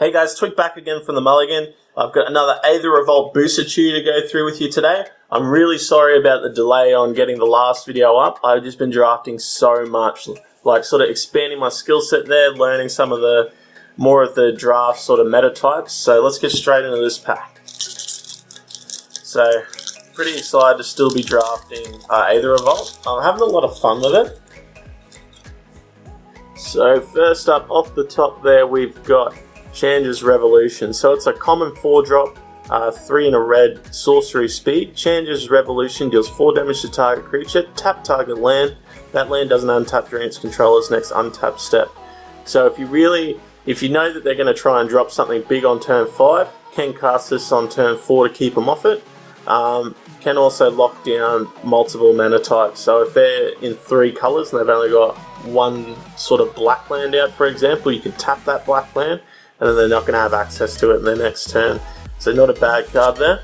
Hey guys, Twig back again from the Mulligan. I've got another Aether Revolt Booster Tutor to go through with you today. I'm really sorry about the delay on getting the last video up. I've just been drafting so much, like sort of expanding my skill set there, learning some of the more of the draft sort of meta types. So let's get straight into this pack. So pretty excited to still be drafting Aether Revolt. I'm having a lot of fun with it. So first up, off the top there, we've got Chandra's Revolution. So it's a common 4-drop, 3 and a red, sorcery speed. Chandra's Revolution deals 4 damage to target creature, tap target land. That land doesn't untap during its controller's next untap step. So if you know that they're going to try and drop something big on turn 5, can cast this on turn 4 to keep them off it. Can also lock down multiple mana types. So if they're in 3 colours and they've only got one sort of black land out, for example, you can tap that black land and then they're not going to have access to it in their next turn. So not a bad card there.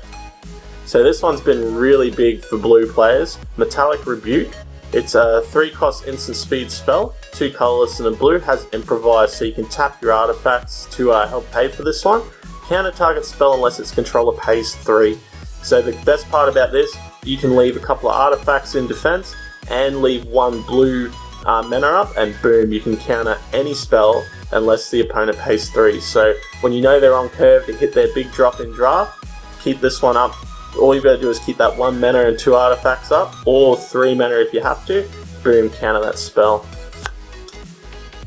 So this one's been really big for blue players. Metallic Rebuke. It's a 3-cost instant speed spell, 2 colourless and a blue, has improvise, so you can tap your artifacts to help pay for this one. Counter target spell unless its controller pays 3. So the best part about this, you can leave a couple of artifacts in defense and leave 1 blue mana up, and boom, you can counter any spell unless the opponent pays 3. So when you know they're on curve to hit their big drop in draft, keep this one up. All you've got to do is keep that 1 mana and 2 artifacts up, or 3 mana if you have to. Boom, counter that spell.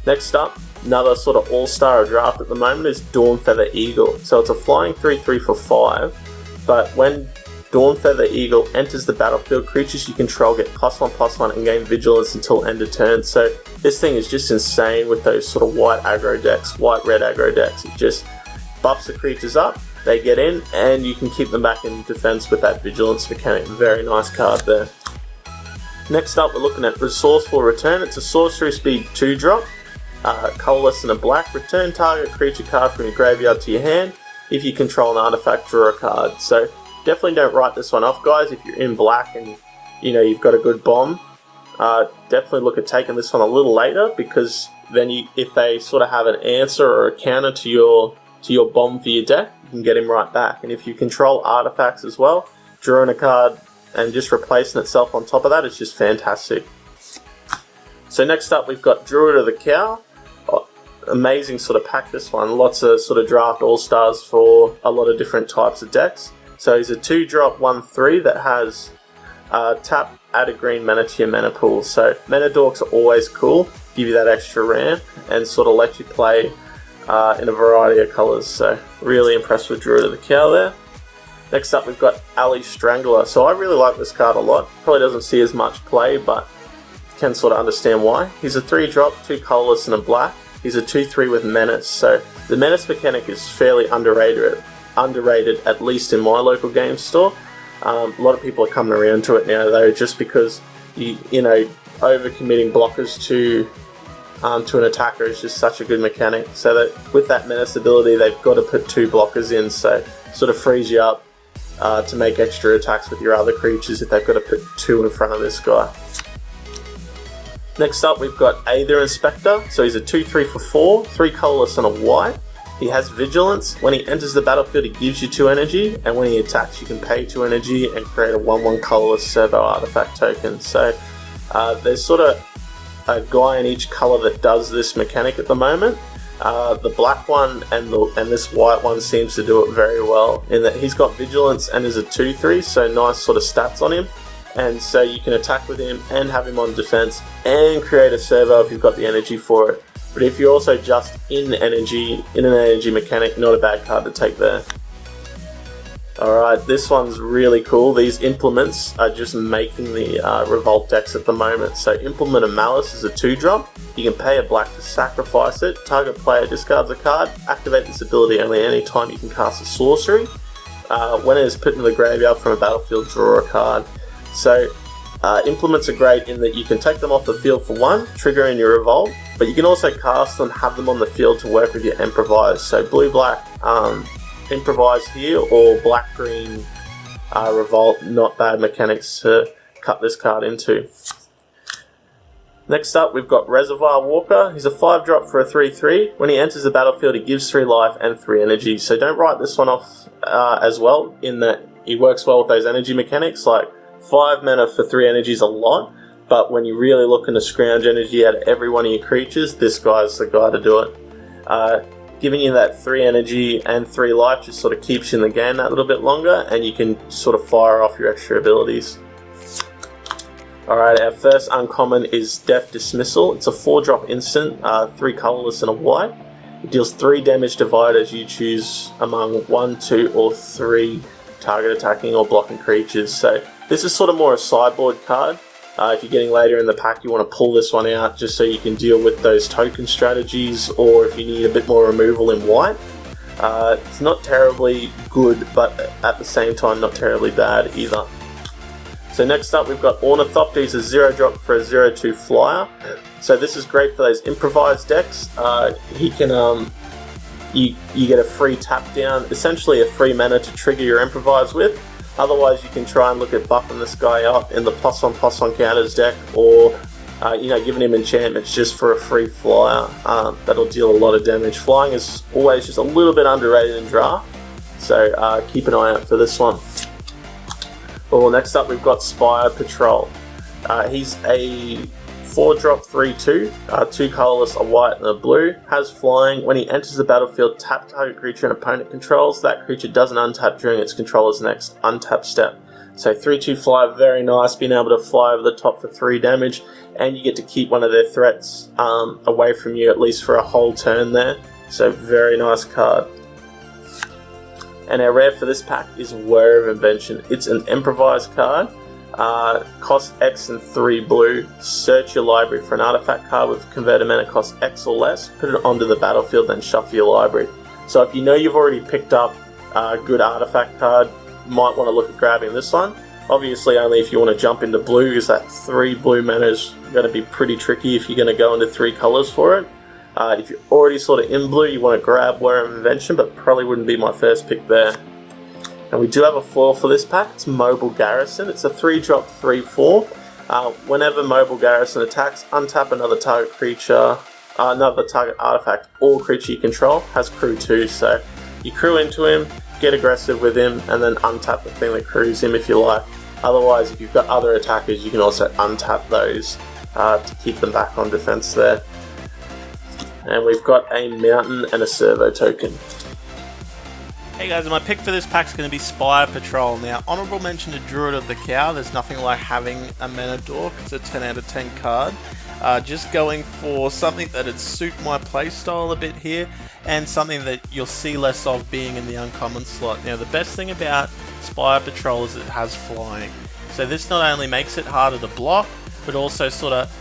Next up, another sort of all-star draft at the moment is Dawnfeather Eagle. So it's a flying 3/3 for 5, but when Dawnfeather Eagle enters the battlefield, creatures you control get +1/+1 and gain vigilance until end of turn. So this thing is just insane with those sort of white aggro decks, white-red aggro decks. It just buffs the creatures up, they get in, and you can keep them back in defense with that vigilance mechanic. Very nice card there. Next up, we're looking at Resourceful Return. It's a sorcery speed 2-drop, colourless and a black. Return target creature card from your graveyard to your hand. If you control an artifact, draw a card. So definitely don't write this one off, guys. If you're in black and you've got a good bomb, definitely look at taking this one a little later, because then if they sort of have an answer or a counter to your bomb for your deck, you can get him right back. And if you control artifacts as well, drawing a card and just replacing itself on top of that is just fantastic. So next up, we've got Druid of the Cow. Amazing sort of pack, this one. Lots of sort of draft all-stars for a lot of different types of decks. So he's a 2-drop 1/3 that has tap, add a green mana to your mana pool. So mana dorks are always cool, give you that extra ramp and sort of let you play in a variety of colours. So really impressed with Druid of the Cow there. Next up, we've got Ali Strangler. So I really like this card a lot. Probably doesn't see as much play, but can sort of understand why. He's a 3-drop, 2 colourless and a black. He's a 2/3 with Menace. So the Menace mechanic is fairly underrated, at least in my local game store. A lot of people are coming around to it now though, just because overcommitting blockers to an attacker is just such a good mechanic. So that with that Menace ability, they've got to put 2 blockers in, so sort of frees you up to make extra attacks with your other creatures if they've got to put 2 in front of this guy. Next up, we've got Aether Inspector. So he's a 2/3 for 4, 3 colourless and a white. He has vigilance. When he enters the battlefield, he gives you 2 energy, and when he attacks, you can pay 2 energy and create a 1/1 colourless servo artifact token. So there's sort of a guy in each colour that does this mechanic at the moment. The black one and this white one seems to do it very well, in that he's got vigilance and is a 2/3, so nice sort of stats on him. And so you can attack with him and have him on defense and create a servo if you've got the energy for it. But if you're also just in an energy mechanic, not a bad card to take there. Alright, this one's really cool. These implements are just making the Revolt decks at the moment. So Implement of Malice is a 2-drop. You can pay a black to sacrifice it. Target player discards a card. Activate this ability only any time you can cast a sorcery. When it is put into the graveyard from a battlefield, draw a card. So implements are great in that you can take them off the field for 1, trigger in your Revolt, but you can also cast them, have them on the field to work with your Improvise. So blue-black Improvise here, or black-green Revolt, not bad mechanics to cut this card into. Next up, we've got Reservoir Walker. He's a 5-drop for a 3/3. When he enters the battlefield, he gives 3 life and 3 energy. So don't write this one off as well, in that he works well with those energy mechanics. Like 5 mana for 3 energy is a lot, but when you're really looking to scrounge energy out of every one of your creatures, this guy's the guy to do it. Giving you that 3 energy and 3 life just sort of keeps you in the game that little bit longer, and you can sort of fire off your extra abilities. Alright, our first uncommon is Death Dismissal. It's a 4-drop instant, 3 colorless and a white. It deals 3 damage divided as you choose among 1, 2, or 3 target attacking or blocking creatures. So this is sort of more a sideboard card. If you're getting later in the pack, you want to pull this one out just so you can deal with those token strategies, or if you need a bit more removal in white. It's not terribly good, but at the same time not terribly bad either. So next up, we've got Ornithopter. He's a 0-drop for a 0/2 flyer. So this is great for those improvised decks. He can, you get a free tap down, essentially a free mana to trigger your improvise with. Otherwise, you can try and look at buffing this guy up in the +1/+1 counters deck, or giving him enchantments just for a free flyer. That'll deal a lot of damage. Flying is always just a little bit underrated in draft, so keep an eye out for this one. Well, next up we've got Spire Patrol. He's a 4-drop 3/2, 2 colorless, a white and a blue. Has flying. When he enters the battlefield, tap target creature an opponent controls. That creature doesn't untap during its controller's next untap step. So 3/2 fly, very nice, being able to fly over the top for 3 damage, and you get to keep one of their threats away from you at least for a whole turn there. So very nice card. And our rare for this pack is Whir of Invention. It's an improvised card. Cost X and 3 blue. Search your library for an artifact card with converted mana cost X or less. Put it onto the battlefield, then shuffle your library. So if you know you've already picked up a good artifact card, you might want to look at grabbing this one. Obviously only if you want to jump into blue, because that 3 blue mana is going to be pretty tricky if you're going to go into 3 colors for it. If you're already sort of in blue, you want to grab Whir of Invention, but probably wouldn't be my first pick there. And we do have a foil for this pack. It's Mobile Garrison. It's a 3-drop 3/4. Whenever Mobile Garrison attacks, untap another target creature, another target artifact or creature you control. Has crew too, so you crew into him, get aggressive with him, and then untap the thing that crews him if you like. Otherwise, if you've got other attackers, you can also untap those to keep them back on defense there. And we've got a mountain and a servo token. Hey guys, my pick for this pack is going to be Spire Patrol. Now, honorable mention to Druid of the Cow. There's nothing like having a mana dork. It's a 10 out of 10 card. Just going for something that would suit my playstyle a bit here, and something that you'll see less of being in the uncommon slot. Now, the best thing about Spire Patrol is it has flying. So this not only makes it harder to block, but also sort of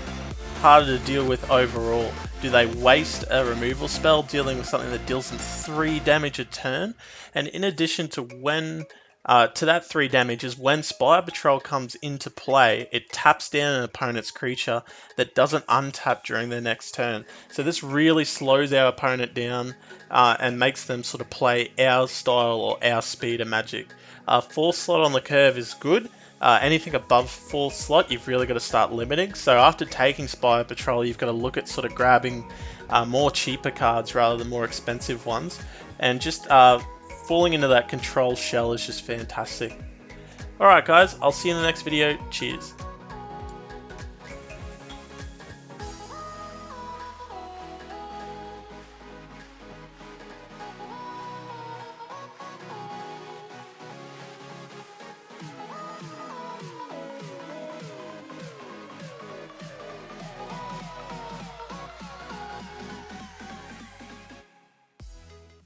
harder to deal with overall. Do they waste a removal spell dealing with something that deals them 3 damage a turn? And in addition to that 3 damage is when Spire Patrol comes into play, it taps down an opponent's creature that doesn't untap during their next turn. So this really slows our opponent down and makes them sort of play our style or our speed of Magic. 4th slot on the curve is good. Anything above 4th slot, you've really got to start limiting. So after taking Spire Patrol, you've got to look at sort of grabbing more cheaper cards rather than more expensive ones. And just falling into that control shell is just fantastic. Alright guys, I'll see you in the next video. Cheers.